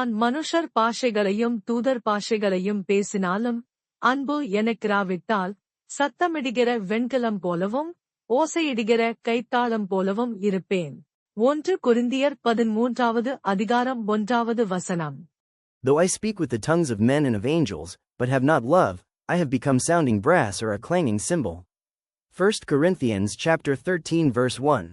நான் மனுஷர் பாஷைகளையும் தூதர் பாஷைகளையும் பேசினாலும் அன்பு எனக்கிராவிட்டால் சத்தமிடுகிற வெண்கலம் போலவும் ஓசையிடுகிற கைத்தாளம் போலவும் இருப்பேன். 1 கொரிந்தியர் 13வது அதிகாரம் 1வது வசனம். Though I speak with the tongues of men and of angels, but have not love, I have become sounding brass or a clanging cymbal. 1 Corinthians chapter 13 verse 1.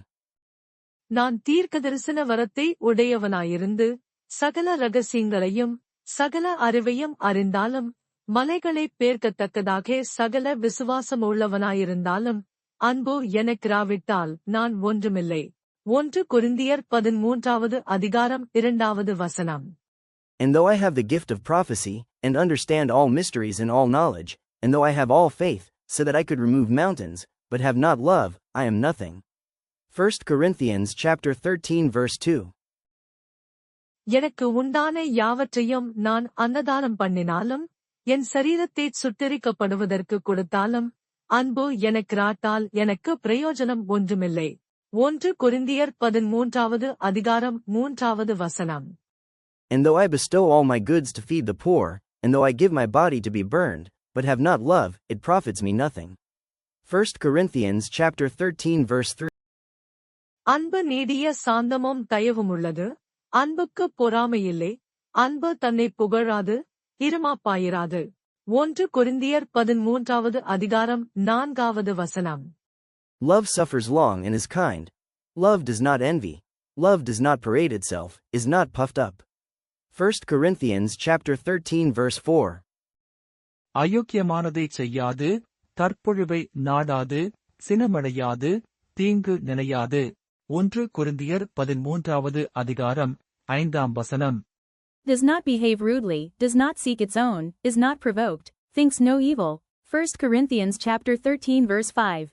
நான் தீர்க்கதரிசன வரத்தை உடையவனாயிருந்து சகல ரகசியங்களையும் சகல அறிவையும் அறிந்தாலும் மலைகளைப் பேர்க்கத்தக்கதாக சகல விசுவாசமுள்ளவனாயிருந்தாலும் அன்பு எனக்கிராவிட்டால் நான் ஒன்றுமில்லை. 1 கொரிந்தியர் 13வது அதிகாரம் 2வது வசனம். And though I have the gift of prophecy, and understand all mysteries and all knowledge, and though I have all faith, so that I could remove mountains, but have not love, I am nothing. 1 Corinthians chapter 13 verse 2. எனக்கு உண்டான யாவற்றையும் நான் அன்னதானம் பண்ணினாலும் என் சரீரத்தைச் சுட்டெரிக்கப்படுவதற்கு கொடுத்தாலும் அன்பு எனக்கிராட்டால் எனக்கு பிரயோஜனம் ஒன்றுமில்லை. 1 கொரிந்தியர் 13வது அதிகாரம் 3வது வசனம். And though I bestow all my goods to feed the poor, and though I give my body to be burned, but have not love, it profits me nothing. 1 Corinthians chapter 13 verse 3. அன்பு நீடிய சாந்தமும் தயவுமுள்ளது. அன்புக்கு பொறாமையில்லை. அன்பு தன்னை புகழாது இருமாப்பாயிராது. 1 கொரிந்தியர் 13வது அதிகாரம் 4வது வசனம். Love suffers long and is kind. Love does not envy. Love does not parade itself, is not puffed up. 1 Corinthians chapter 13 verse 4. அயோக்கியமானதைச் செய்யாது, தற்பொழுவை நாடாது, சினமடையாது, தீங்கு நினையாது. 1 கொரிந்தியர் 13வது அதிகாரம் 5ஆம் வசனம். Does not behave rudely, does not seek its own, is not provoked, thinks no evil. 1 Corinthians chapter 13 verse 5.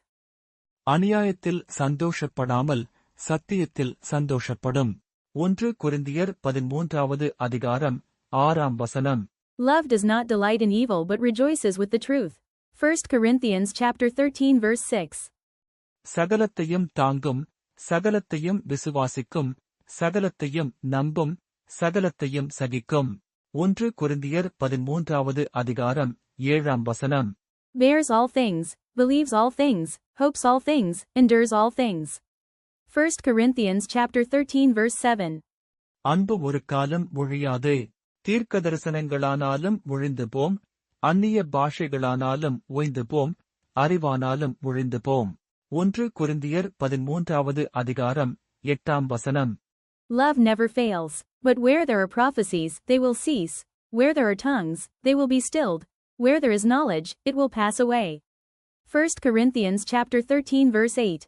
அநியாயத்தில் சந்தோஷப்படாமல் சத்தியத்தில் சந்தோஷப்படும். 1 கொரிந்தியர் 13வது அதிகாரம் 6ஆம் வசனம். Love does not delight in evil but rejoices with the truth. 1 Corinthians chapter 13 verse 6. சகலத்தையும் தாங்கும், சகலத்தையும் விசுவாசிக்கும், சகலத்தையும் நம்பும், சகலத்தையும் சகிக்கும். 1 கொரிந்தியர் 13வது அதிகாரம் 7ஆம் வசனம். Bears all things, believes all things, hopes all things, endures all things. 1 Corinthians chapter 13 verse 7. அன்பு ஒரு காலம் ஒழியாது. தீர்க்க தரிசனங்களானாலும் ஒழிந்து போம், அந்நிய பாஷைகளானாலும் ஓய்ந்து போம், அறிவானாலும் ஒழிந்து போம். 1 கொரிந்தியர் 13வது அதிகாரம் 8ஆம் வசனம். Love never fails, but where there are prophecies, they will cease. Where there are tongues, they will be stilled. Where there is knowledge, it will pass away. 1 Corinthians chapter 13 verse 8.